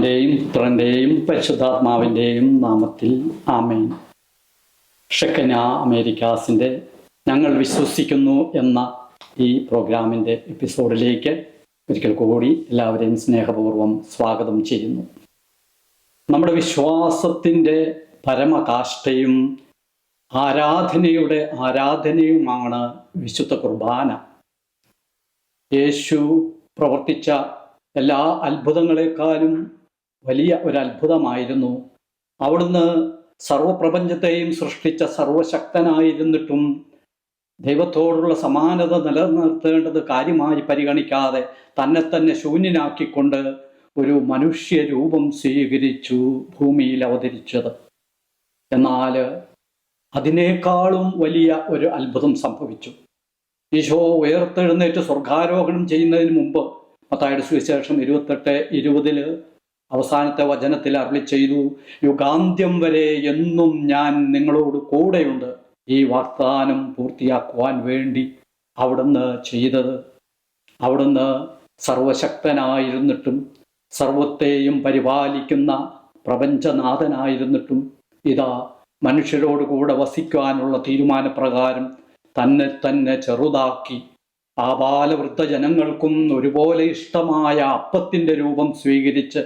പിതാവിൻ്റെയും പുത്രൻ്റെയും പരിശുദ്ധാത്മാവിൻ്റെയും നാമത്തിൽ ആമേൻ. ഷെക്കന അമേരിക്കാസിൻ്റെ ഞങ്ങൾ വിശ്വസിക്കുന്നു എന്ന ഈ പ്രോഗ്രാമിൻ്റെ എപ്പിസോഡിലേക്ക് ഒരിക്കൽ കൂടി എല്ലാവരെയും സ്നേഹപൂർവ്വം സ്വാഗതം ചെയ്യുന്നു. നമ്മുടെ വിശ്വാസത്തിൻ്റെ പരമകാഷ്ഠയും ആരാധനയുമാണ് വിശുദ്ധ കുർബാന. യേശു പ്രവർത്തിച്ച എല്ലാ അത്ഭുതങ്ങളെക്കാളും വലിയ ഒരു അത്ഭുതമായിരുന്നു അവിടുന്ന് സർവപ്രപഞ്ചത്തെയും സൃഷ്ടിച്ച സർവശക്തനായിരുന്നിട്ടും ദൈവത്തോടുള്ള സമാനത നിലനിർത്തേണ്ടത് കാര്യമായി പരിഗണിക്കാതെ തന്നെ ശൂന്യനാക്കിക്കൊണ്ട് ഒരു മനുഷ്യരൂപം സ്വീകരിച്ചു ഭൂമിയിൽ അവതരിച്ചത്. എന്നാൽ അതിനേക്കാളും വലിയ ഒരു അത്ഭുതം സംഭവിച്ചു. ഈശോ ഉയർത്തെഴുന്നേറ്റ് സ്വർഗാരോഹണം ചെയ്യുന്നതിന് മുമ്പ് മത്തായിയുടെ സുവിശേഷം 28:20 അവസാനത്തെ വചനത്തിൽ അരുളി ചെയ്തു, യുഗാന്ത്യം വരെ എന്നും ഞാൻ നിങ്ങളോട് കൂടെയുണ്ട്. ഈ വാഗ്ദാനം പൂർത്തിയാക്കുവാൻ വേണ്ടി അവിടുന്ന് ചെയ്തത്, അവിടുന്ന് സർവശക്തനായിരുന്നിട്ടും സർവത്തെയും പരിപാലിക്കുന്ന പ്രപഞ്ചനാഥനായിരുന്നിട്ടും ഇതാ മനുഷ്യരോട് കൂടെ വസിക്കുവാനുള്ള തീരുമാനപ്രകാരം തന്നെ ചെറുതാക്കി ആബാലവൃദ്ധ ജനങ്ങൾക്കും ഒരുപോലെ ഇഷ്ടമായ അപ്പത്തിൻ്റെ രൂപം സ്വീകരിച്ച്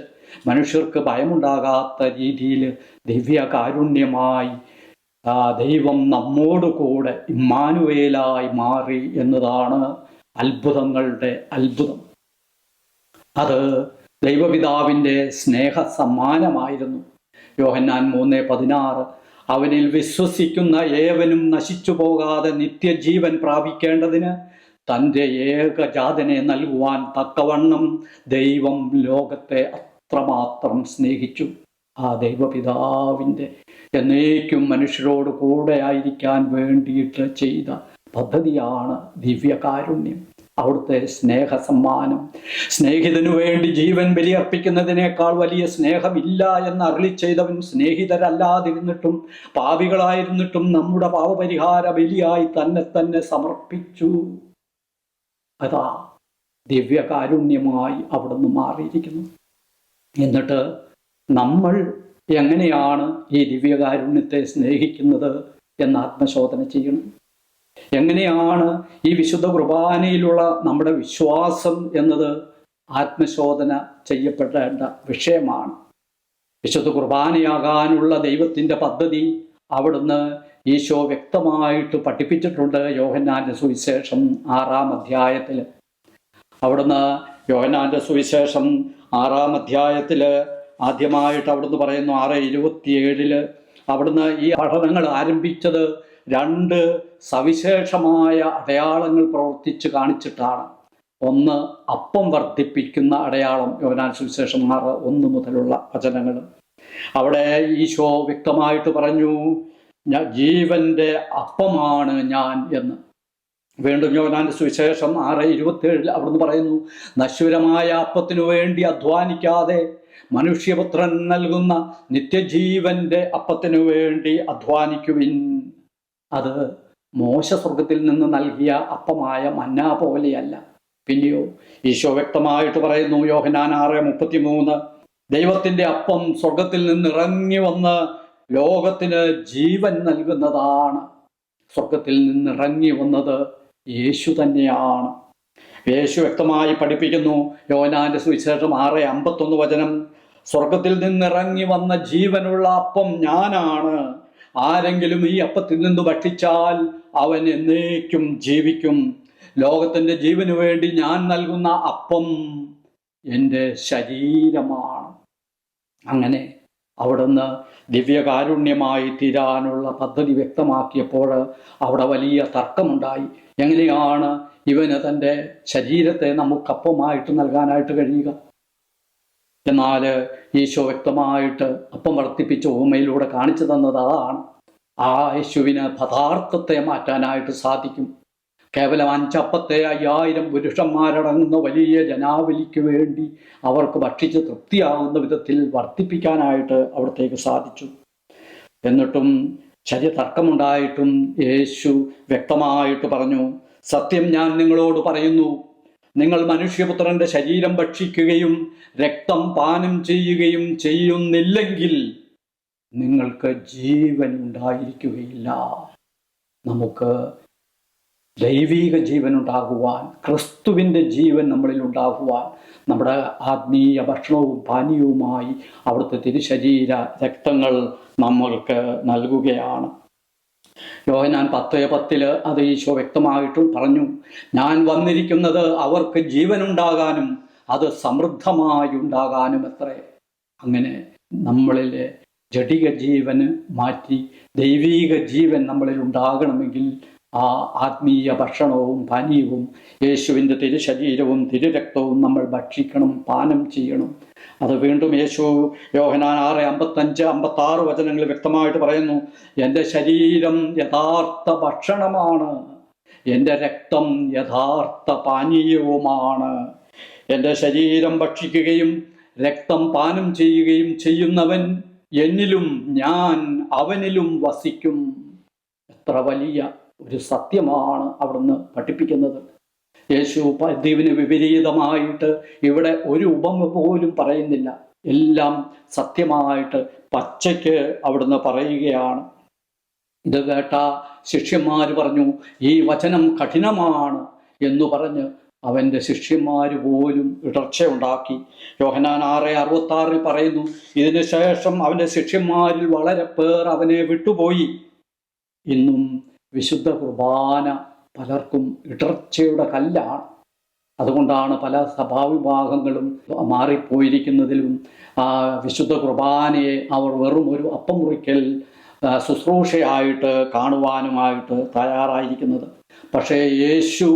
മനുഷ്യർക്ക് ഭയമുണ്ടാകാത്ത രീതിയിൽ ദിവ്യകാരുണ്യമായി ദൈവം നമ്മോട് കൂടെ ഇമ്മാനുവേലായി മാറി എന്നതാണ് അത്ഭുതങ്ങളുടെ അത്ഭുതം. അത് ദൈവപിതാവിൻ്റെ സ്നേഹ സമ്മാനമായിരുന്നു. യോഹന്നാൻ 3:16 അവനിൽ വിശ്വസിക്കുന്ന ഏവനും നശിച്ചു പോകാതെ നിത്യജീവൻ പ്രാപിക്കേണ്ടതിന് തൻ്റെ ഏകജാതനെ നൽകുവാൻ തക്കവണ്ണം ദൈവം ലോകത്തെ അത്രമാത്രം സ്നേഹിച്ചു. ആ ദൈവപിതാവിൻ്റെ എന്നേക്കും മനുഷ്യരോട് കൂടെ ആയിരിക്കാൻ വേണ്ടിയിട്ട് ചെയ്ത പദ്ധതിയാണ് ദിവ്യകാരുണ്യം, അവിടുത്തെ സ്നേഹ സമ്മാനം. സ്നേഹിതനു വേണ്ടി ജീവൻ ബലിയർപ്പിക്കുന്നതിനേക്കാൾ വലിയ സ്നേഹമില്ല എന്ന് അരുളി ചെയ്തവൻ സ്നേഹിതരല്ലാതിരുന്നിട്ടും പാപികളായിരുന്നിട്ടും നമ്മുടെ പാപപരിഹാര ബലിയായി തന്നെ സമർപ്പിച്ചു. അതാ ദിവ്യകാരുണ്യമായി അവിടുന്ന് മാറിയിരിക്കുന്നു. എന്നിട്ട് നമ്മൾ എങ്ങനെയാണ് ഈ ദിവ്യകാരുണ്യത്തെ സ്നേഹിക്കുന്നത് എന്ന് ആത്മശോധന ചെയ്യണം. എങ്ങനെയാണ് ഈ വിശുദ്ധ കുർബാനയിലുള്ള നമ്മുടെ വിശ്വാസം എന്നത് ആത്മശോധന ചെയ്യപ്പെടേണ്ട വിഷയമാണ്. വിശുദ്ധ കുർബാനയാകാനുള്ള ദൈവത്തിൻ്റെ പദ്ധതി അവിടുന്ന് ഈശോ വ്യക്തമായിട്ട് പഠിപ്പിച്ചിട്ടുണ്ട്. യോഹന്നാൻ്റെ സുവിശേഷം 6-ാം അധ്യായത്തിൽ അവിടുന്ന് യോഹന്നാൻ്റെ സുവിശേഷം 6-ാം അധ്യായത്തിൽ ആദ്യമായിട്ട് അവിടുന്ന് പറയുന്നു 6:27 അവിടുന്ന് ഈ പഠനങ്ങൾ ആരംഭിച്ചത് 2 സവിശേഷമായ അടയാളങ്ങൾ പ്രവർത്തിച്ച് കാണിച്ചിട്ടാണ്. ഒന്ന് അപ്പം വർദ്ധിപ്പിക്കുന്ന അടയാളം, യോഹന്നാൻ സുവിശേഷം 6:1 മുതലുള്ള വചനങ്ങൾ. അവിടെ ഈശോ വ്യക്തമായിട്ട് പറഞ്ഞു, ജീവന്റെ അപ്പമാണ് ഞാൻ എന്ന്. വീണ്ടും യോഹന്നാന്റെ സുവിശേഷം 6:27 അവിടുന്ന് പറയുന്നു, നശ്വരമായ അപ്പത്തിനു വേണ്ടി അധ്വാനിക്കാതെ മനുഷ്യപുത്രൻ നൽകുന്ന നിത്യജീവന്റെ അപ്പത്തിനു വേണ്ടി അധ്വാനിക്കുവിൻ. അത് മോശ സ്വർഗത്തിൽ നിന്ന് നൽകിയ അപ്പമായ മന്ന പോലെയല്ല. പിന്നെയോ ഈശോ വ്യക്തമായിട്ട് പറയുന്നു, യോഹന്നാൻ 6:33 ദൈവത്തിൻ്റെ അപ്പം സ്വർഗത്തിൽ നിന്ന് ഇറങ്ങി വന്ന് ലോകത്തിന് ജീവൻ നൽകുന്നതാണ്. സ്വർഗത്തിൽ നിന്ന് ഇറങ്ങി വന്നത് യേശു തന്നെയാണ്. യേശു വ്യക്തമായി പഠിപ്പിക്കുന്നു, യോഹന്നാന്റെ സുവിശേഷം 6:51 വചനം, സ്വർഗത്തിൽ നിന്നിറങ്ങി വന്ന ജീവനുള്ള അപ്പം ഞാനാണ്. ആരെങ്കിലും ഈ അപ്പത്തിൽ നിന്ന് ഭക്ഷിച്ചാൽ അവൻ എന്നേക്കും ജീവിക്കും. ലോകത്തിൻ്റെ ജീവന് വേണ്ടി ഞാൻ നൽകുന്ന അപ്പം എൻ്റെ ശരീരമാണ്. അങ്ങനെ അവിടുന്ന് ദിവ്യകാരുണ്യമായി തീരാനുള്ള പദ്ധതി വ്യക്തമാക്കിയപ്പോൾ അവിടെ വലിയ തർക്കമുണ്ടായി. എങ്ങനെയാണ് ഇവന് തൻ്റെ ശരീരത്തെ നമുക്കപ്പമായിട്ട് നൽകാനായിട്ട് കഴിയുക? എന്നാൽ ഈശോ വ്യക്തമായിട്ട് അപ്പം വർദ്ധിപ്പിച്ച ഉപമയിലൂടെ കാണിച്ചു തന്നത് അതാണ്. ആ യേശുവിന് പദാർത്ഥത്തെ മാറ്റാനായിട്ട് സാധിക്കും. കേവലം 5 അപ്പത്തെ 5000 പുരുഷന്മാരടങ്ങുന്ന വലിയ ജനാവലിക്ക് വേണ്ടി അവർക്ക് ഭക്ഷിച്ച് തൃപ്തിയാകുന്ന വിധത്തിൽ വർദ്ധിപ്പിക്കാനായിട്ട് അവിടത്തേക്ക് സാധിച്ചു. എന്നിട്ടും ചെറിയ തർക്കമുണ്ടായിട്ടും യേശു വ്യക്തമായിട്ട് പറഞ്ഞു, സത്യം ഞാൻ നിങ്ങളോട് പറയുന്നു, നിങ്ങൾ മനുഷ്യപുത്രന്റെ ശരീരം ഭക്ഷിക്കുകയും രക്തം പാനം ചെയ്യുകയും ചെയ്യുന്നില്ലെങ്കിൽ നിങ്ങൾക്ക് ജീവൻ ഉണ്ടായിരിക്കുകയില്ല. നമുക്ക് ദൈവീക ജീവൻ ഉണ്ടാകുവാൻ, ക്രിസ്തുവിൻ്റെ ജീവൻ നമ്മളിൽ ഉണ്ടാകുവാൻ നമ്മുടെ ആത്മീയ ഭക്ഷണവും പാനീയവുമായി അവിടുത്തെ തിരുശരീര രക്തങ്ങൾ നമ്മൾക്ക് നൽകുകയാണ്. യോഹന്നാൻ 10:10 അത് ഈശോ വ്യക്തമായിട്ടും പറഞ്ഞു, ഞാൻ വന്നിരിക്കുന്നത് അവർക്ക് ജീവനുണ്ടാകാനും അത് സമൃദ്ധമായി ഉണ്ടാകാനും അത്രേ. അങ്ങനെ നമ്മളിലെ ജഡിക ജീവന് മാറ്റി ദൈവീക ജീവൻ നമ്മളിൽ ഉണ്ടാകണമെങ്കിൽ ആ ആത്മീയ ഭക്ഷണവും പാനീയവും യേശുവിൻ്റെ തിരുശരീരവും തിരുരക്തവും നമ്മൾ ഭക്ഷിക്കണം, പാനം ചെയ്യണം. അത് വീണ്ടും യേശു യോഹന്നാൻ 6:55-56 വചനങ്ങളിൽ വ്യക്തമായിട്ട് പറയുന്നു, എൻ്റെ ശരീരം യഥാർത്ഥ ഭക്ഷണമാണ്, എൻ്റെ രക്തം യഥാർത്ഥ പാനീയവുമാണ്. എൻ്റെ ശരീരം ഭക്ഷിക്കുകയും രക്തം പാനം ചെയ്യുകയും ചെയ്യുന്നവൻ എന്നിലും ഞാൻ അവനിലും വസിക്കും. എത്ര വലിയ ഒരു സത്യമാണ് അവിടുന്ന് പഠിപ്പിക്കുന്നത്. യേശു പതിവിന് വിപരീതമായിട്ട് ഇവിടെ ഒരു ഉപമ പോലും പറയുന്നില്ല. എല്ലാം സത്യമായിട്ട് പച്ചയ്ക്ക് അവിടുന്ന് പറയുകയാണ്. ഇത് കേട്ട ശിഷ്യന്മാർ പറഞ്ഞു, ഈ വചനം കഠിനമാണ് എന്ന് പറഞ്ഞ് അവൻ്റെ ശിഷ്യന്മാർ പോലും ഇടർച്ചയുണ്ടാക്കി. യോഹന്നാൻ 6:66 പറയുന്നു, ഇതിനു ശേഷം അവൻ്റെ ശിഷ്യന്മാരിൽ വളരെ പേർ അവനെ വിട്ടുപോയി. ഇന്നും വിശുദ്ധ കുർബാന പലർക്കും ഇടർച്ചയുടെ കല്ലാണ്. അതുകൊണ്ടാണ് പല സഭാവിഭാഗങ്ങളും മാറിപ്പോയിരിക്കുന്നതിലും വിശുദ്ധ കുർബാനയെ അവർ വെറും ഒരു അപ്പം മുറിക്കൽ ശുശ്രൂഷയായിട്ട് കാണുവാനുമായിട്ട് തയ്യാറായിരിക്കുന്നത്. പക്ഷേ യേശു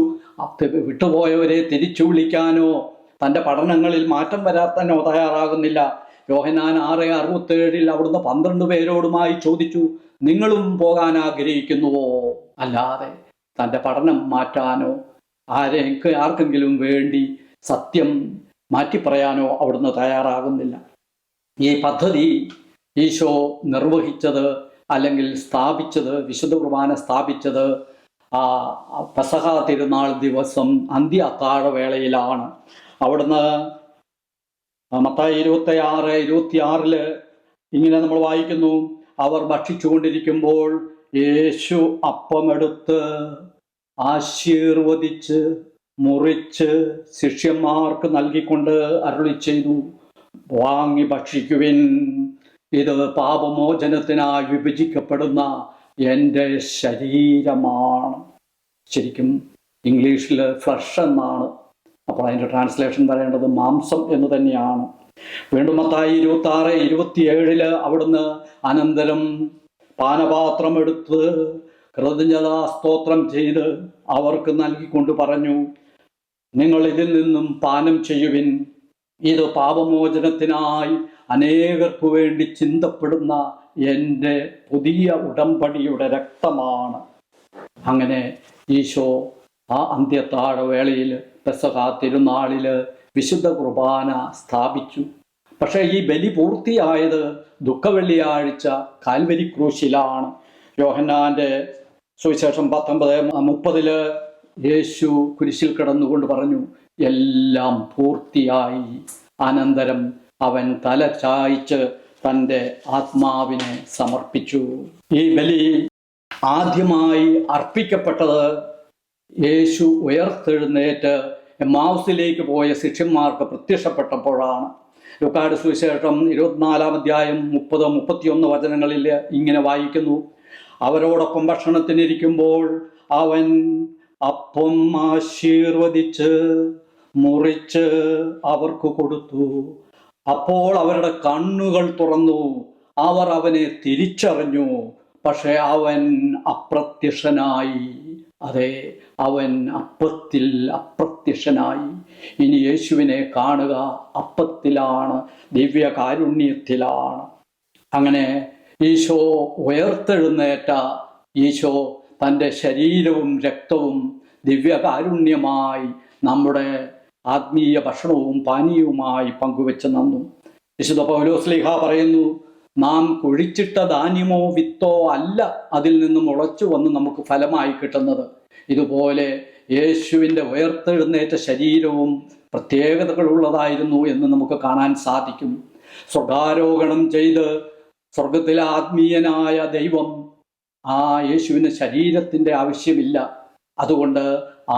വിട്ടുപോയവരെ തിരിച്ചു വിളിക്കാനോ തൻ്റെ പഠനങ്ങളിൽ മാറ്റം വരാത്തനോ തയ്യാറാകുന്നില്ല. യോഹന്നാൻ 6:67 അവിടുന്ന് 12 പേരോടുമായി ചോദിച്ചു, നിങ്ങളും പോകാൻ ആഗ്രഹിക്കുന്നുവോ? അല്ലാതെ തൻ്റെ പഠനം മാറ്റാനോ ആർക്കെങ്കിലും വേണ്ടി സത്യം മാറ്റിപ്പറയാനോ അവിടുന്ന് തയ്യാറാകുന്നില്ല. ഈ പദ്ധതി ഈശോ നിർവഹിച്ചത് അല്ലെങ്കിൽ സ്ഥാപിച്ചത്, വിശുദ്ധ കുർബാന സ്ഥാപിച്ചത് പെസഹ തിരുനാൾ ദിവസം അന്ത്യ അത്താഴവേളയിലാണ്. അവിടുന്ന് മത്തായി 26:26 ഇങ്ങനെ നമ്മൾ വായിക്കുന്നു, അവർ ഭക്ഷിച്ചുകൊണ്ടിരിക്കുമ്പോൾ യേശു അപ്പമെടുത്ത് ആശീർവദിച്ച് മുറിച്ച് ശിഷ്യന്മാർക്ക് നൽകിക്കൊണ്ട് അരുളി ചെയ്തു, വാങ്ങി ഭക്ഷിക്കുവിൻ, ഇത് പാപമോചനത്തിനായി വിഭജിക്കപ്പെടുന്ന എൻ്റെ ശരീരമാണ്. ശരിക്കും ഇംഗ്ലീഷിൽ ഫ്ലഷ് എന്നാണ്, അപ്പോൾ അതിൻ്റെ ട്രാൻസ്ലേഷൻ പറയേണ്ടത് മാംസം എന്ന് തന്നെയാണ്. വീണ്ടും മത്തായി 26:27 അവിടുന്ന് അനന്തരം പാനപാത്രം എടുത്ത് കൃതജ്ഞതാ സ്തോത്രം ചെയ്ത് അവർക്ക് നൽകിക്കൊണ്ട് പറഞ്ഞു, നിങ്ങൾ ഇതിൽ നിന്നും പാനം ചെയ്യുവിൻ, ഇത് പാപമോചനത്തിനായി അനേകർക്കു വേണ്ടി ചിന്തപ്പെടുന്ന എൻ്റെ പുതിയ ഉടമ്പടിയുടെ രക്തമാണ്. അങ്ങനെ ഈശോ ആ അന്ത്യത്താഴവേളയിൽ പെസഹ തിരുനാളിൽ വിശുദ്ധ കുർബാന സ്ഥാപിച്ചു. പക്ഷേ ഈ ബലി പൂർത്തിയായത് ദുഃഖവെള്ളിയാഴ്ച കാൽവരി ക്രൂശിലാണ്. യോഹന്നാൻ്റെ സുവിശേഷം 19:30 യേശു കുരിശിൽ കിടന്നുകൊണ്ട് പറഞ്ഞു, എല്ലാം പൂർത്തിയായി. അനന്തരം അവൻ തല ചായ്ച്ച് തൻ്റെ ആത്മാവിനെ സമർപ്പിച്ചു. ഈ ബലി ആദ്യമായി അർപ്പിക്കപ്പെട്ടത് യേശു ഉയർത്തെഴുന്നേറ്റ് എമ്മാവുസിലേക്ക് പോയ ശിഷ്യന്മാർക്ക് പ്രത്യക്ഷപ്പെട്ടപ്പോഴാണ്. ലൂക്കായുടെ സുവിശേഷം 24:30-31 വചനങ്ങളിൽ ഇങ്ങനെ വായിക്കുന്നു, അവരോടൊപ്പം ഭക്ഷണത്തിനിരിക്കുമ്പോൾ അവൻ അപ്പം ആശീർവദിച്ച് മുറിച്ച് അവർക്ക് കൊടുത്തു. അപ്പോൾ അവരുടെ കണ്ണുകൾ തുറന്നു, അവർ അവനെ തിരിച്ചറിഞ്ഞു, പക്ഷെ അവൻ അപ്രത്യക്ഷനായി. അതെ, അവൻ അപ്പത്തിൽ അപ്രത്യക്ഷനായി. ഇനി യേശുവിനെ കാണുക അപ്പത്തിലാണ്, ദിവ്യകാരുണ്യത്തിലാണ്. അങ്ങനെ ഈശോ ഉയർത്തെഴുന്നേറ്റ ഈശോ തൻ്റെ ശരീരവും രക്തവും ദിവ്യകാരുണ്യമായി നമ്മുടെ ആത്മീയ ഭക്ഷണവും പാനീയവുമായി പങ്കുവെച്ച് നന്നു. വിശുദ്ധ പൗലോസ്ലീഹ പറയുന്നു, നാം കുഴിച്ചിട്ട ധാന്യമോ വിത്തോ അല്ല അതിൽ നിന്നും മുളച്ചു വന്ന് നമുക്ക് ഫലമായി കിട്ടുന്നത്. ഇതുപോലെ യേശുവിൻ്റെ ഉയർത്തെഴുന്നേറ്റ ശരീരവും പ്രത്യേകതകളുള്ളതായിരുന്നു എന്ന് നമുക്ക് കാണാൻ സാധിക്കും. സ്വർഗാരോഹണം ചെയ്ത് സ്വർഗത്തിലെ ആത്മീയനായ ദൈവം ആ യേശുവിന് ശരീരത്തിൻ്റെ ആവശ്യമില്ല. അതുകൊണ്ട്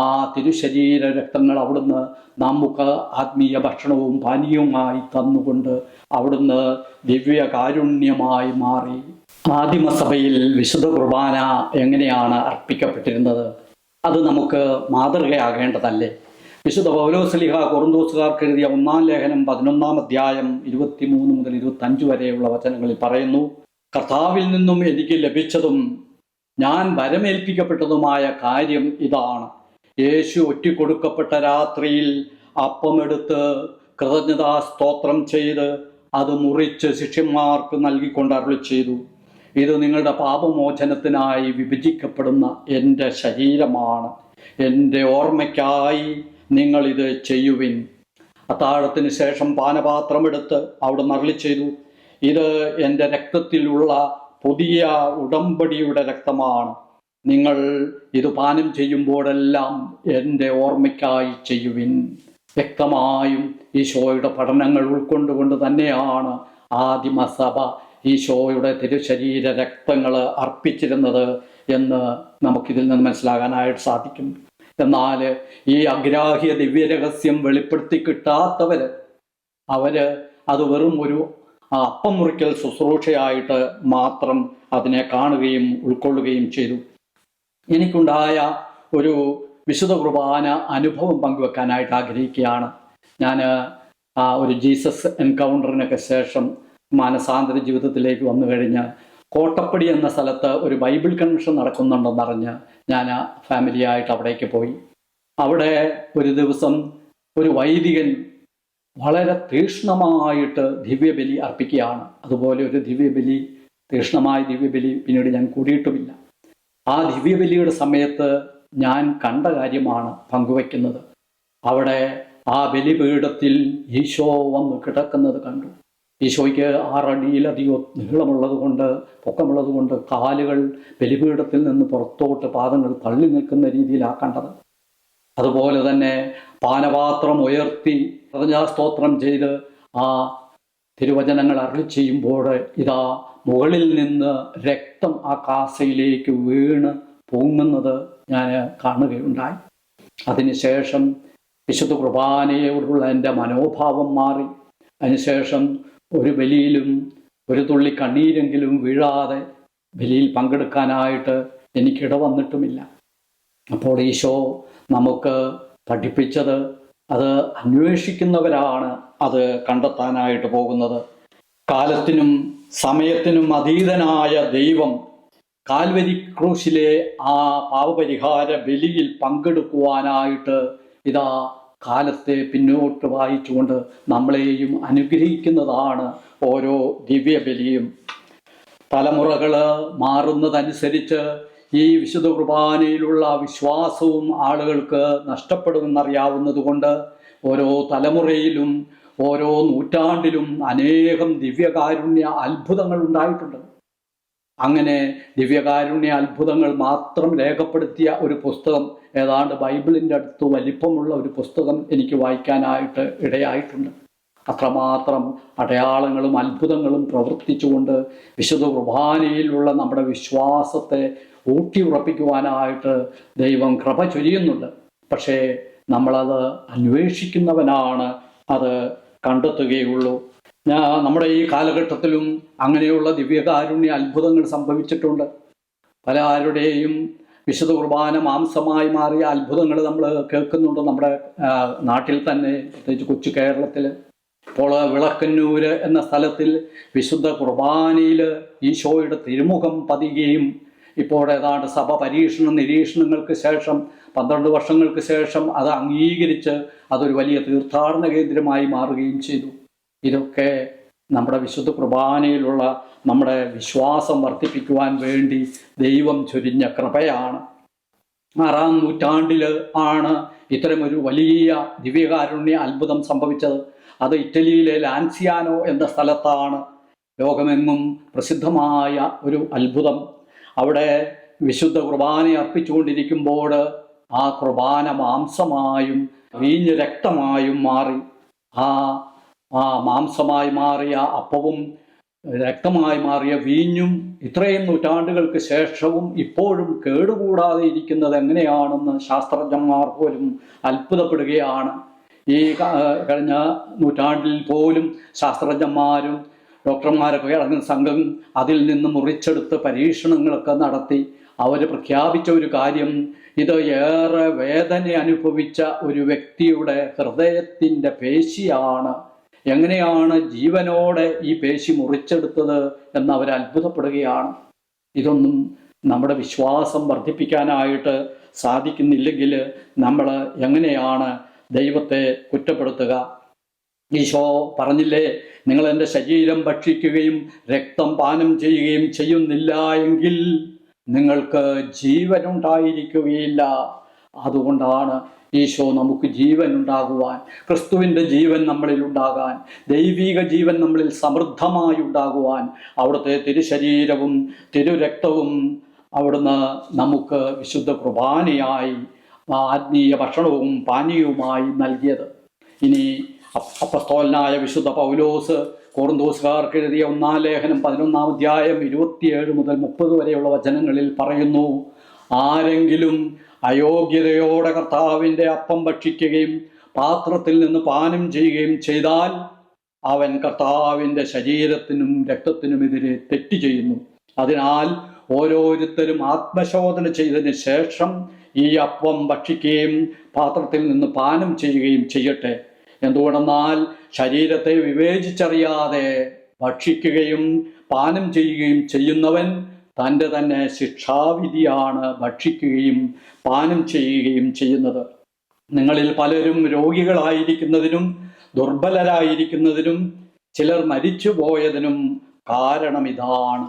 ആ തിരുശരീര രക്തങ്ങൾ അവിടുന്ന് നമുക്ക് ആത്മീയ ഭക്ഷണവും പാനീയവുമായി തന്നുകൊണ്ട് അവിടുന്ന് ദിവ്യകാരുണ്യമായി മാറി. ആദിമസഭയിൽ വിശുദ്ധ കുർബാന എങ്ങനെയാണ് അർപ്പിക്കപ്പെട്ടിരുന്നത്? അത് നമുക്ക് മാതൃകയാകേണ്ടതല്ലേ? വിശുദ്ധ പൗലോസ്ലീഹ കൊറിന്തോസുകാർക്ക് എഴുതിയ 1-ാം ലേഖനം 11-ാം അധ്യായം 23 മുതൽ 25 വരെയുള്ള വചനങ്ങളിൽ പറയുന്നു, കർത്താവിൽ നിന്നും എനിക്ക് ലഭിച്ചതും ഞാൻ വരമേൽപ്പിക്കപ്പെട്ടതുമായ കാര്യം ഇതാണ്. യേശു ഒറ്റിക്കൊടുക്കപ്പെട്ട രാത്രിയിൽ അപ്പമെടുത്ത് കൃതജ്ഞതാ സ്തോത്രം ചെയ്ത് അത് മുറിച്ച് ശിഷ്യന്മാർക്ക് നൽകിക്കൊണ്ട് അരുളി ചെയ്തു, ഇത് നിങ്ങളുടെ പാപമോചനത്തിനായി വിഭജിക്കപ്പെടുന്ന എൻ്റെ ശരീരമാണ്. എൻ്റെ ഓർമ്മയ്ക്കായി നിങ്ങളിത് ചെയ്യുവിൻ. അത്താഴത്തിന് ശേഷം പാനപാത്രമെടുത്ത് അവിടുന്ന് അരുളി ചെയ്തു, ഇത് എൻ്റെ രക്തത്തിലുള്ള പുതിയ ഉടമ്പടിയുടെ രക്തമാണ്. നിങ്ങൾ ഇത് പാനം ചെയ്യുമ്പോഴെല്ലാം എൻ്റെ ഓർമ്മയ്ക്കായി ചെയ്യുവിൻ. വ്യക്തമായും ഈശോയുടെ പഠനങ്ങൾ ഉൾക്കൊണ്ടുകൊണ്ട് തന്നെയാണ് ആദിമസഭ ഈശോയുടെ തിരുശരീര രക്തങ്ങൾ അർപ്പിച്ചിരുന്നത് എന്ന് നമുക്കിതിൽ നിന്ന് മനസ്സിലാകാനായിട്ട് സാധിക്കും. എന്നാൽ ഈ അഗ്രാഹ്യ ദിവ്യരഹസ്യം വെളിപ്പെടുത്തി കിട്ടാത്തവർ അത് വെറും ഒരു അപ്പം മുറിക്കൽ ശുശ്രൂഷയായിട്ട് മാത്രം അതിനെ കാണുകയും ഉൾക്കൊള്ളുകയും ചെയ്തു. എനിക്കുണ്ടായ ഒരു വിശുദ്ധ കുർബാന അനുഭവം പങ്കുവെക്കാനായിട്ട് ആഗ്രഹിക്കുകയാണ്. ഞാൻ ഒരു ജീസസ് എൻകൗണ്ടറിനൊക്കെ ശേഷം മാനസാന്തര ജീവിതത്തിലേക്ക് വന്നു കഴിഞ്ഞ് കോട്ടപ്പടി എന്ന സ്ഥലത്ത് ഒരു ബൈബിൾ കൺവെൻഷൻ നടക്കുന്നുണ്ടെന്നറിഞ്ഞ് ഞാൻ ഫാമിലിയായിട്ട് അവിടേക്ക് പോയി. അവിടെ ഒരു ദിവസം ഒരു വൈദികൻ വളരെ തീക്ഷ്ണമായിട്ട് ദിവ്യബലി അർപ്പിക്കുകയാണ്. അതുപോലെ ഒരു തീക്ഷ്ണമായ ദിവ്യബലി പിന്നീട് ഞാൻ കൂടിയിട്ടുമില്ല. ആ ദിവ്യബലിയുടെ സമയത്ത് ഞാൻ കണ്ട കാര്യമാണ് പങ്കുവയ്ക്കുന്നത്. അവിടെ ആ ബലിപീഠത്തിൽ ഈശോ വന്ന് കിടക്കുന്നത് കണ്ടു. ഈശോയ്ക്ക് 6 അടിയിലധികം നീളമുള്ളത് കൊണ്ട് പൊക്കമുള്ളത് കൊണ്ട് കാലുകൾ ബലിപീഠത്തിൽ നിന്ന് പുറത്തോട്ട് പാദങ്ങൾ തള്ളി നിൽക്കുന്ന രീതിയിലാണ് കണ്ടത്. അതുപോലെ തന്നെ പാനപാത്രം ഉയർത്തി സ്തോത്രം ചെയ്ത് ആ തിരുവചനങ്ങൾ അരുളി ചെയ്യുമ്പോൾ ഇതാ മുകളിൽ നിന്ന് രക്തം ആ കാസയിലേക്ക് വീണ് പൊങ്ങുന്നത് ഞാൻ കാണുകയുണ്ടായി. അതിനുശേഷം വിശുദ്ധ കുർബാനയോടുള്ള എൻ്റെ മനോഭാവം മാറി. അതിനുശേഷം ഒരു ബലിയിലും ഒരു തുള്ളി കണ്ണീരെങ്കിലും വീഴാതെ ബലിയിൽ പങ്കെടുക്കാനായിട്ട് എനിക്കിട വന്നിട്ടുമില്ല. അപ്പോൾ ഈശോ നമുക്ക് പഠിപ്പിച്ചത് അത് അന്വേഷിക്കുന്നവരാണ് അത് കണ്ടെത്താനായിട്ട് പോകുന്നത്. കാലത്തിനും സമയത്തിനും അതീതനായ ദൈവം കാൽവരി ക്രൂശിലെ ആ പാപപരിഹാര ബലിയിൽ പങ്കെടുക്കുവാനായിട്ട് ഇതാ കാലത്തെ പിന്നോട്ട് വായിച്ചുകൊണ്ട് നമ്മളെയും അനുഗ്രഹിക്കുന്നതാണ് ഓരോ ദിവ്യബലിയും. തലമുറകൾ മാറുന്നതനുസരിച്ച് ഈ വിശുദ്ധ കുർബാനയിലുള്ള വിശ്വാസവും ആളുകൾക്ക് നഷ്ടപ്പെടുമെന്നറിയാവുന്നത് കൊണ്ട് ഓരോ തലമുറയിലും ഓരോ നൂറ്റാണ്ടിലും അനേകം ദിവ്യകാരുണ്യ അത്ഭുതങ്ങൾ ഉണ്ടായിട്ടുണ്ട്. അങ്ങനെ ദിവ്യകാരുണ്യ അത്ഭുതങ്ങൾ മാത്രം രേഖപ്പെടുത്തിയ ഒരു പുസ്തകം, ഏതാണ്ട് ബൈബിളിൻ്റെ അടുത്ത് വലിപ്പമുള്ള ഒരു പുസ്തകം എനിക്ക് വായിക്കാനായിട്ട് ഇടയായിട്ടുണ്ട്. അത്രമാത്രം അടയാളങ്ങളും അത്ഭുതങ്ങളും പ്രവർത്തിച്ചുകൊണ്ട് വിശുദ്ധ കുർബാനയിലുള്ള നമ്മുടെ വിശ്വാസത്തെ ഊട്ടിയുറപ്പിക്കുവാനായിട്ട് ദൈവം കൃപ ചൊരിയുന്നുണ്ട്. പക്ഷേ നമ്മളത് അന്വേഷിക്കുന്നവനാണ് അത് കണ്ടെത്തുകയുള്ളൂ. നമ്മുടെ ഈ കാലഘട്ടത്തിലും അങ്ങനെയുള്ള ദിവ്യകാരുണ്യ അത്ഭുതങ്ങൾ സംഭവിച്ചിട്ടുണ്ട്. പലരുടെയും വിശുദ്ധ കുർബാന മാംസമായി മാറിയ അത്ഭുതങ്ങൾ നമ്മൾ കേൾക്കുന്നുണ്ട് നമ്മുടെ നാട്ടിൽ തന്നെ, പ്രത്യേകിച്ച് കൊച്ചു കേരളത്തിൽ. ഇപ്പോൾ വിളക്കന്നൂർ എന്ന സ്ഥലത്തിൽ വിശുദ്ധ കുർബാനയിൽ ഈശോയുടെ തിരുമുഖം പതിയുകയും ഇപ്പോൾ ഏതാണ്ട് സഭ നിരീക്ഷണങ്ങൾക്ക് ശേഷം 12 വർഷങ്ങൾക്ക് ശേഷം അത് അംഗീകരിച്ച് അതൊരു വലിയ തീർത്ഥാടന കേന്ദ്രമായി മാറുകയും ചെയ്തു. ഇതൊക്കെ നമ്മുടെ വിശുദ്ധ കുർബാനയിലുള്ള നമ്മുടെ വിശ്വാസം വർദ്ധിപ്പിക്കുവാൻ വേണ്ടി ദൈവം ചൊരിഞ്ഞ കൃപയാണ്. 6-ാം നൂറ്റാണ്ടിൽ ആണ് ഇത്തരമൊരു വലിയ ദിവ്യകാരുണ്യ അത്ഭുതം സംഭവിച്ചത്. അത് ഇറ്റലിയിലെ ലാൻസിയാനോ എന്ന സ്ഥലത്താണ്. ലോകമെങ്ങും പ്രസിദ്ധമായ ഒരു അത്ഭുതം. അവിടെ വിശുദ്ധ കുർബാന അർപ്പിച്ചുകൊണ്ടിരിക്കുമ്പോൾ ആ കുർബാന മാംസമായും വീഞ്ഞ് രക്തമായും മാറി. ആ മാംസമായി മാറിയ അപ്പവും രക്തമായി മാറിയ വീഞ്ഞും ഇത്രയും നൂറ്റാണ്ടുകൾക്ക് ശേഷവും ഇപ്പോഴും കേടുകൂടാതെ ഇരിക്കുന്നത് എങ്ങനെയാണെന്ന് ശാസ്ത്രജ്ഞന്മാർ പോലും അത്ഭുതപ്പെടുകയാണ്. ഈ കഴിഞ്ഞ നൂറ്റാണ്ടിൽ പോലും ശാസ്ത്രജ്ഞന്മാരും ഡോക്ടർമാരൊക്കെ അടങ്ങുന്ന സംഘം അതിൽ നിന്ന് മുറിച്ചെടുത്ത് പരീക്ഷണങ്ങളൊക്കെ നടത്തി അവർ പ്രഖ്യാപിച്ച ഒരു കാര്യം, ഇത് ഏറെ വേദന അനുഭവിച്ച ഒരു വ്യക്തിയുടെ ഹൃദയത്തിൻ്റെ പേശിയാണ്. എങ്ങനെയാണ് ജീവനോടെ ഈ പേശി മുറിച്ചെടുത്തത് എന്ന് അവർ അത്ഭുതപ്പെടുകയാണ്. ഇതൊന്നും നമ്മുടെ വിശ്വാസം വർദ്ധിപ്പിക്കാനായിട്ട് സാധിക്കുന്നില്ലെങ്കിൽ നമ്മൾ എങ്ങനെയാണ് ദൈവത്തെ കുറ്റപ്പെടുത്തുക? ഈശോ പറഞ്ഞില്ലേ, നിങ്ങൾ എൻ്റെ ശരീരം ഭക്ഷിക്കുകയും രക്തം പാനം ചെയ്യുകയും ചെയ്യുന്നില്ല എങ്കിൽ നിങ്ങൾക്ക് ജീവനുണ്ടായിരിക്കുകയില്ല. അതുകൊണ്ടാണ് ഈശോ നമുക്ക് ജീവൻ ഉണ്ടാകുവാൻ, ക്രിസ്തുവിൻ്റെ ജീവൻ നമ്മളിൽ ഉണ്ടാകാൻ, ദൈവിക ജീവൻ നമ്മളിൽ സമൃദ്ധമായി ഉണ്ടാകുവാൻ അവിടുത്തെ തിരുശരീരവും തിരുരക്തവും അവിടുന്ന് നമുക്ക് വിശുദ്ധ കുർബാനയായി ആത്മീയ ഭക്ഷണവും പാനീയവുമായി നൽകിയത്. ഇനി അപ്പസ്തോലനായ വിശുദ്ധ പൗലോസ് കൊറിന്തോസുകാർക്ക് എഴുതിയ 1-ാം ലേഖനം 11-ാം അധ്യായം 27 മുതൽ 30 വരെയുള്ള വചനങ്ങളിൽ പറയുന്നു, ആരെങ്കിലും അയോഗ്യതയോടെ കർത്താവിൻ്റെ അപ്പം ഭക്ഷിക്കുകയും പാത്രത്തിൽ നിന്ന് പാനം ചെയ്യുകയും ചെയ്താൽ അവൻ കർത്താവിൻ്റെ ശരീരത്തിനും രക്തത്തിനുമെതിരെ തെറ്റ് ചെയ്യുന്നു. അതിനാൽ ഓരോരുത്തരും ആത്മശോധന ചെയ്തതിന് ശേഷം ഈ അപ്പം ഭക്ഷിക്കുകയും പാത്രത്തിൽ നിന്ന് പാനം ചെയ്യുകയും ചെയ്യട്ടെ. എന്തുകൊണ്ടെന്നാൽ ശരീരത്തെ വിവേചിച്ചറിയാതെ ഭക്ഷിക്കുകയും പാനം ചെയ്യുകയും ചെയ്യുന്നവൻ തൻ്റെ തന്നെ ശിക്ഷാവിധിയാണ് ഭക്ഷിക്കുകയും പാനം ചെയ്യുകയും ചെയ്യുന്നത്. നിങ്ങളിൽ പലരും രോഗികളായിരിക്കുന്നതിനും ദുർബലരായിരിക്കുന്നതിനും ചിലർ മരിച്ചു പോയതിനും കാരണം ഇതാണ്.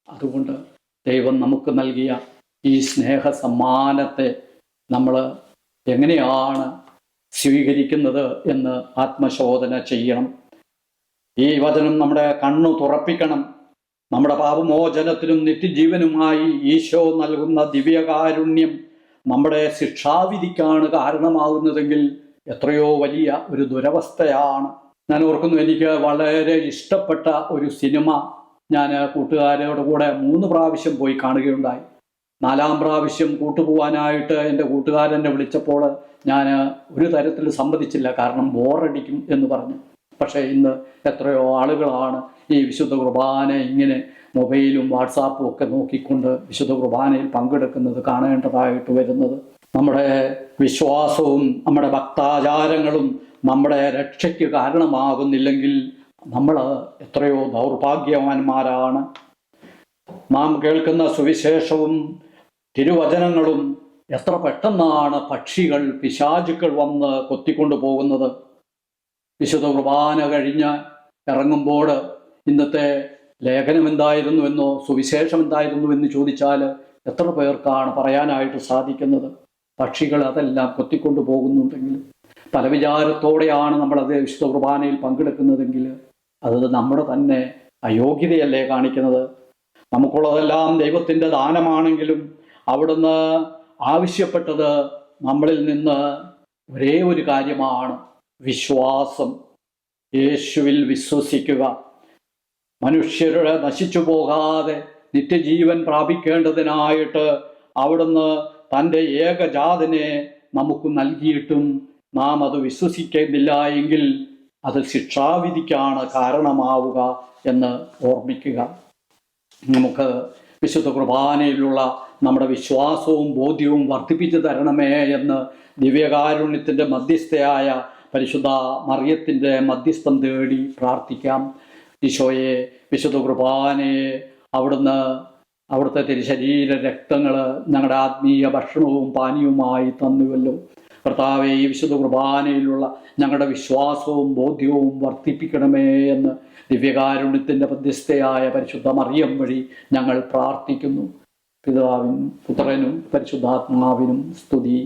അതുകൊണ്ട് ദൈവം നമുക്ക് നൽകിയ ഈ സ്നേഹ സമ്മാനത്തെ നമ്മൾ എങ്ങനെയാണ് സ്വീകരിക്കുന്നത് എന്ന് ആത്മശോധന ചെയ്യണം. ഈ വചനം നമ്മുടെ കണ്ണു തുറപ്പിക്കണം. നമ്മുടെ പാപമോചനത്തിനും നിത്യജീവനുമായി ഈശോ നൽകുന്ന ദിവ്യകാരുണ്യം നമ്മുടെ ശിക്ഷാവിധിക്കാണ് കാരണമാകുന്നതെങ്കിൽ എത്രയോ വലിയ ഒരു ദുരവസ്ഥയാണ്. ഞാൻ ഓർക്കുന്നു, എനിക്ക് വളരെ ഇഷ്ടപ്പെട്ട ഒരു സിനിമ ഞാൻ കൂട്ടുകാരോട് കൂടെ 3 പ്രാവശ്യം പോയി കാണുകയുണ്ടായി. 4-ാം പ്രാവശ്യം കൂട്ടുപോകാനായിട്ട് എൻ്റെ കൂട്ടുകാരനെ വിളിച്ചപ്പോൾ ഞാൻ ഒരു തരത്തിൽ സമ്മതിച്ചില്ല, കാരണം ബോറടിക്കും എന്ന് പറഞ്ഞു. പക്ഷേ ഇന്ന് എത്രയോ ആളുകളാണ് ഈ വിശുദ്ധ കുർബാന ഇങ്ങനെ മൊബൈലും വാട്സാപ്പും ഒക്കെ നോക്കിക്കൊണ്ട് വിശുദ്ധ കുർബാനയിൽ പങ്കെടുക്കുന്നത് കാണേണ്ടതായിട്ട് വരുന്നത്. നമ്മുടെ വിശ്വാസവും നമ്മുടെ ഭക്താചാരങ്ങളും നമ്മുടെ രക്ഷയ്ക്ക് കാരണമാകുന്നില്ലെങ്കിൽ നമ്മൾ എത്രയോ ദൗർഭാഗ്യവാന്മാരാണ്. നാം കേൾക്കുന്ന സുവിശേഷവും തിരുവചനങ്ങളും എത്ര പെട്ടെന്നാണ് പക്ഷികൾ, പിശാചുക്കൾ വന്ന് കൊത്തിക്കൊണ്ടു പോകുന്നത്. വിശുദ്ധ കുർബാന കഴിഞ്ഞ് ഇറങ്ങുമ്പോൾ ഇന്നത്തെ ലേഖനം എന്തായിരുന്നുവെന്നോ സുവിശേഷം എന്തായിരുന്നുവെന്ന് ചോദിച്ചാൽ എത്ര പേർക്കാണ് പറയാനായിട്ട് സാധിക്കുന്നത്? പക്ഷികൾ അതെല്ലാം കൊത്തിക്കൊണ്ടു പോകുന്നുണ്ടെങ്കിൽ, പല വിചാരത്തോടെയാണ് നമ്മളത് വിശുദ്ധ കുർബാനയിൽ പങ്കെടുക്കുന്നതെങ്കിൽ അത് നമ്മുടെ തന്നെ അയോഗ്യതയല്ലേ കാണിക്കുന്നത്? നമുക്കുള്ളതെല്ലാം ദൈവത്തിൻ്റെ ദാനമാണെങ്കിലും അവിടുന്ന് ആവശ്യപ്പെട്ടത് നമ്മളിൽ നിന്ന് ഒരേ ഒരു കാര്യമാണ്, വിശ്വാസം. യേശുവിൽ വിശ്വസിക്കുക. മനുഷ്യരുടെ നശിച്ചു പോകാതെ നിത്യജീവൻ പ്രാപിക്കേണ്ടതിനായിട്ട് അവിടുന്ന് തൻ്റെ ഏകജാതനെ നമുക്ക് നൽകിയിട്ടും നാം അത് വിശ്വസിക്കുന്നില്ല എങ്കിൽ അത് ശിക്ഷാവിധിക്കാണ് കാരണമാവുക എന്ന് ഓർമ്മിക്കുക. നമുക്ക് വിശുദ്ധ കുർബാനയിലുള്ള നമ്മുടെ വിശ്വാസവും ബോധ്യവും വർദ്ധിപ്പിച്ചു തരണമേ എന്ന് ദിവ്യകാരുണ്യത്തിൻ്റെ മധ്യസ്ഥയായ പരിശുദ്ധ മറിയത്തിൻ്റെ മധ്യസ്ഥം തേടി പ്രാർത്ഥിക്കാം. ഈശോയെ, വിശുദ്ധ കുർബാനയെ അവിടുത്തെ തിരുശരീര രക്തങ്ങൾ ഞങ്ങളുടെ ആത്മീയ ഭക്ഷണവും പാനീയവുമായി തന്നുവല്ലോ. കർത്താവെ, ഈ വിശുദ്ധ കുർബാനയിലുള്ള ഞങ്ങളുടെ വിശ്വാസവും ബോധ്യവും വർദ്ധിപ്പിക്കണമേ എന്ന് ദിവ്യകാരുണ്യത്തിൻ്റെ മധ്യസ്ഥയായ പരിശുദ്ധ മറിയം വഴി ഞങ്ങൾ പ്രാർത്ഥിക്കുന്നു. പിതാവിനും പുത്രനും പരിശുദ്ധാത്മാവിനും സ്തുതി.